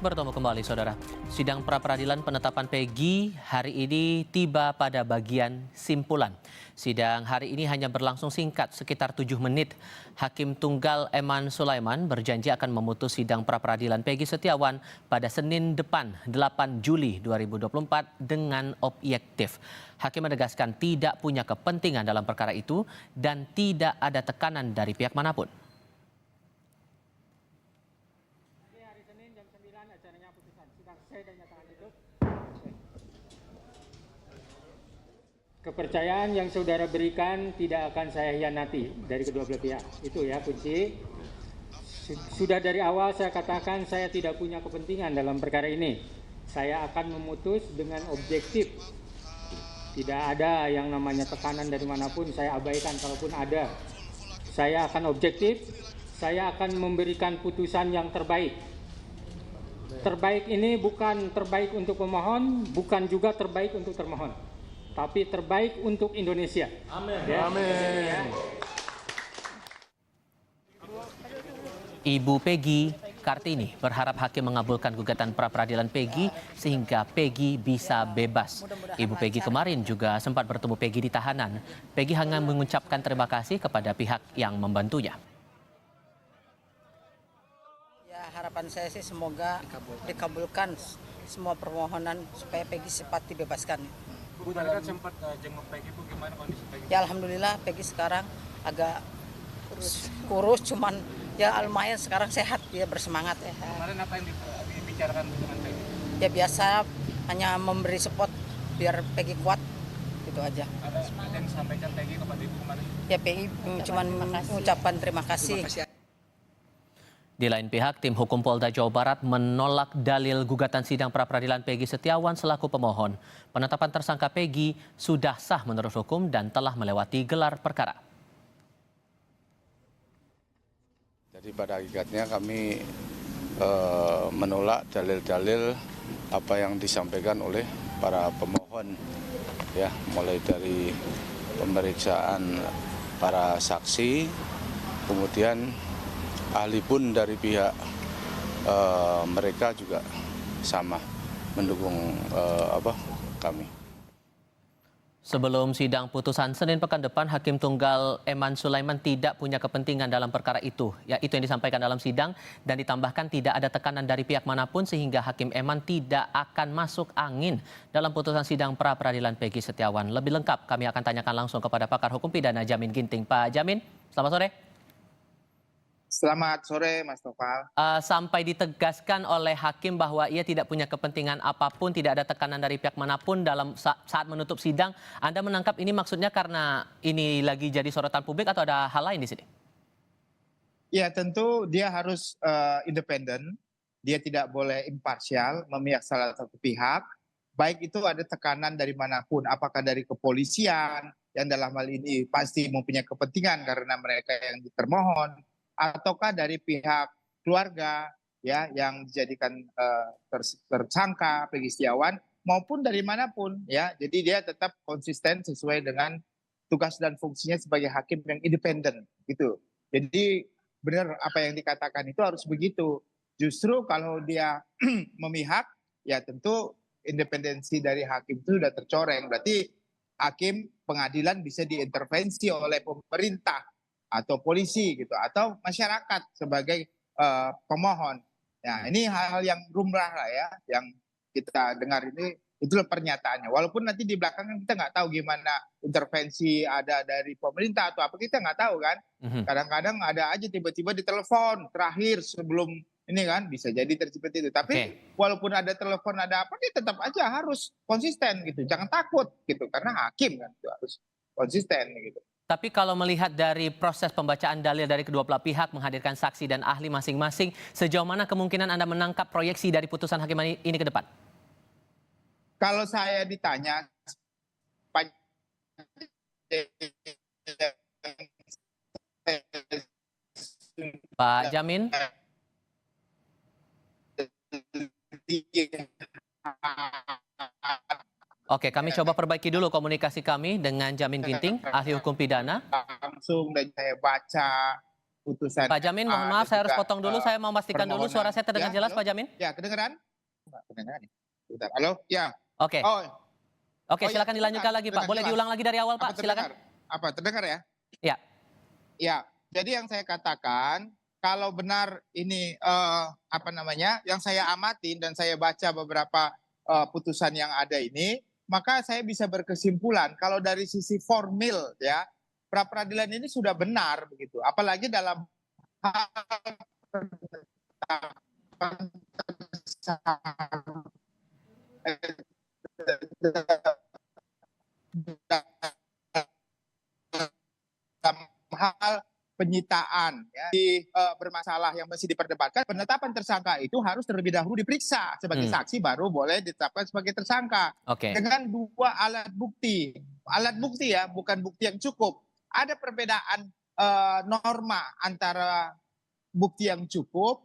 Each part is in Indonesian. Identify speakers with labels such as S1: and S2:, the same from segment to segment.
S1: Bertemu kembali, Saudara. Sidang pra-peradilan penetapan Peggy hari ini tiba pada bagian simpulan. Sidang hari ini hanya berlangsung singkat, sekitar 7 menit. Hakim Tunggal Eman Sulaiman berjanji akan memutus sidang pra-peradilan Peggy Setiawan pada Senin depan, 8 Juli 2024 dengan objektif. Hakim menegaskan tidak punya kepentingan dalam perkara itu dan tidak ada tekanan dari pihak manapun.
S2: Kepercayaan yang saudara berikan tidak akan saya hianati dari kedua belah pihak. Itu ya kunci. Sudah dari awal saya katakan saya tidak punya kepentingan dalam perkara ini. Saya akan memutus dengan objektif. Tidak ada yang namanya tekanan dari manapun, saya abaikan kalaupun ada. Saya akan objektif, saya akan memberikan putusan yang terbaik. Terbaik ini bukan terbaik untuk pemohon, bukan juga terbaik untuk termohon, tapi terbaik untuk Indonesia. Amin. Ya. Amin.
S1: Ibu Peggy Kartini berharap hakim mengabulkan gugatan pra-peradilan Peggy sehingga Peggy bisa bebas. Ibu Peggy kemarin juga sempat bertemu Peggy di tahanan. Peggy hanya mengucapkan terima kasih kepada pihak yang membantunya.
S3: Ya, harapan saya sih semoga dikabulkan semua permohonan supaya Peggy cepat dibebaskan.
S4: Bu, tadi kan sempat jenguk Peggy, Bu, gimana kondisi Peggy?
S3: Ya alhamdulillah Peggy sekarang agak kurus cuman ya lumayan sekarang sehat, dia bersemangat ya.
S4: Kemarin apa yang dibicarakan dengan Peggy?
S3: Ya biasa hanya memberi support biar Peggy kuat, gitu aja.
S4: Ada yang disampaikan Peggy kepada Ibu kemarin?
S3: Ya Peggy cuman mengucapkan terima kasih.
S1: Di lain pihak, tim hukum Polda Jawa Barat menolak dalil gugatan sidang pra-peradilan Peggy Setiawan selaku pemohon. Penetapan tersangka Peggy sudah sah menurut hukum dan telah melewati gelar perkara.
S5: Jadi pada hakikatnya kami menolak dalil-dalil apa yang disampaikan oleh para pemohon, ya, mulai dari pemeriksaan para saksi, kemudian ahli pun dari pihak mereka juga sama mendukung kami.
S1: Sebelum sidang putusan Senin pekan depan, Hakim Tunggal Eman Sulaiman tidak punya kepentingan dalam perkara itu. Ya, itu yang disampaikan dalam sidang dan ditambahkan tidak ada tekanan dari pihak manapun sehingga Hakim Eman tidak akan masuk angin dalam putusan sidang pra-peradilan Peggy Setiawan. Lebih lengkap kami akan tanyakan langsung kepada pakar hukum pidana Jamin Ginting. Pak Jamin, selamat sore.
S6: Selamat sore, Mas Topal.
S1: Sampai ditegaskan oleh hakim bahwa ia tidak punya kepentingan apapun, tidak ada tekanan dari pihak manapun dalam saat menutup sidang. Anda menangkap ini maksudnya karena ini lagi jadi sorotan publik atau ada hal lain di sini?
S6: Ya tentu dia harus independen, dia tidak boleh imparsial, memihak salah satu pihak. Baik itu ada tekanan dari manapun, apakah dari kepolisian yang dalam hal ini pasti mempunyai kepentingan karena mereka yang termohon, ataukah dari pihak keluarga ya yang dijadikan tersangka Peggy Setiawan maupun dari manapun ya. Jadi dia tetap konsisten sesuai dengan tugas dan fungsinya sebagai hakim yang independen gitu. Jadi benar apa yang dikatakan itu harus begitu. Justru kalau dia memihak ya tentu independensi dari hakim itu sudah tercoreng. Berarti hakim pengadilan bisa diintervensi oleh pemerintah atau polisi gitu atau masyarakat sebagai pemohon. Nah, ini hal-hal yang lumrah lah ya yang kita dengar ini, itulah pernyataannya. Walaupun nanti di belakang kita nggak tahu gimana intervensi ada dari pemerintah atau apa, kita nggak tahu kan. Kadang-kadang ada aja tiba-tiba ditelepon terakhir sebelum ini kan, bisa jadi seperti itu. Tapi walaupun ada telepon ada apa, dia tetap aja harus konsisten gitu. Jangan takut gitu karena hakim kan itu harus konsisten gitu.
S1: Tapi kalau melihat dari proses pembacaan dalil dari kedua belah pihak, menghadirkan saksi dan ahli masing-masing, sejauh mana kemungkinan Anda menangkap proyeksi dari putusan hakim ini ke depan?
S6: Kalau saya ditanya,
S1: Pak Jamin? Oke, kami coba perbaiki dulu komunikasi kami dengan Jamin Ginting, ahli hukum pidana.
S6: Langsung dan saya baca putusan.
S1: Pak Jamin, mohon maaf saya harus potong dulu. Saya mau memastikan dulu suara saya terdengar jelas,
S6: halo?
S1: Pak Jamin.
S6: Ya, kedengeran? Nggak kedengeran. Bentar. Halo? Ya.
S1: Oke.
S6: Oh,
S1: Oke,
S6: oh ya,
S1: silakan dilanjutkan lagi, Pak.
S6: terdengar
S1: Boleh
S6: jelas.
S1: diulang lagi dari awal, Pak? Silakan.
S6: Apa terdengar ya?
S1: Ya.
S6: Ya, jadi yang saya katakan, kalau benar ini yang saya amatin dan saya baca beberapa putusan yang ada ini, maka saya bisa berkesimpulan kalau dari sisi formil ya, pra peradilan ini sudah benar begitu. Apalagi dalam hal dalam hal penyitaan ya, bermasalah yang masih diperdebatkan, penetapan tersangka itu harus terlebih dahulu diperiksa sebagai saksi, baru boleh ditetapkan sebagai tersangka.
S1: Oke.
S6: Dengan 2 alat bukti ya, bukan bukti yang cukup. Ada perbedaan norma antara bukti yang cukup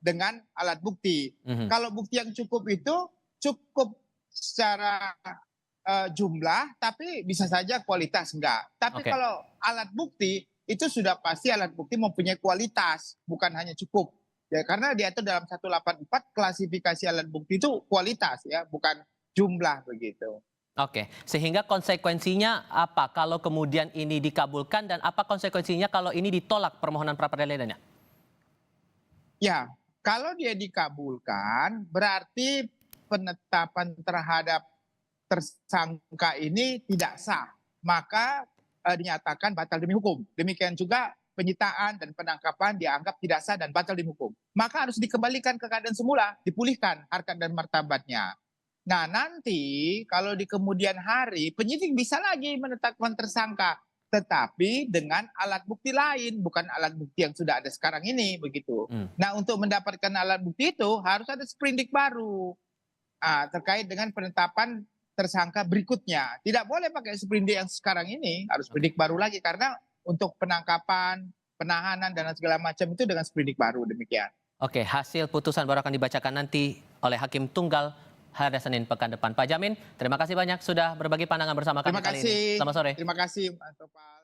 S6: dengan alat bukti. Kalau bukti yang cukup itu cukup secara jumlah, tapi bisa saja kualitas enggak. Tapi
S1: Oke.
S6: kalau alat bukti itu sudah pasti alat bukti mempunyai kualitas, bukan hanya cukup. Ya, karena diatur dalam 184 klasifikasi alat bukti itu kualitas ya, bukan jumlah begitu.
S1: Oke, sehingga konsekuensinya apa kalau kemudian ini dikabulkan dan apa konsekuensinya kalau ini ditolak permohonan pra peradilannya?
S6: Ya, kalau dia dikabulkan berarti penetapan terhadap tersangka ini tidak sah. Maka dinyatakan batal demi hukum. Demikian juga penyitaan dan penangkapan dianggap tidak sah dan batal demi hukum. Maka harus dikembalikan ke keadaan semula, dipulihkan harkat dan martabatnya. Nah, nanti kalau di kemudian hari penyidik bisa lagi menetapkan tersangka, tetapi dengan alat bukti lain, bukan alat bukti yang sudah ada sekarang ini begitu. Nah, untuk mendapatkan alat bukti itu harus ada sprindik baru terkait dengan penetapan tersangka berikutnya. Tidak boleh pakai sprindik yang sekarang ini, harus sprindik baru lagi karena untuk penangkapan, penahanan dan segala macam itu dengan sprindik baru, demikian.
S1: Oke, hasil putusan baru akan dibacakan nanti oleh Hakim Tunggal hari Senin pekan depan. Pak Jamin, terima kasih banyak sudah berbagi pandangan bersama kami kali ini. Selamat sore.
S6: Terima kasih, Mas Topal.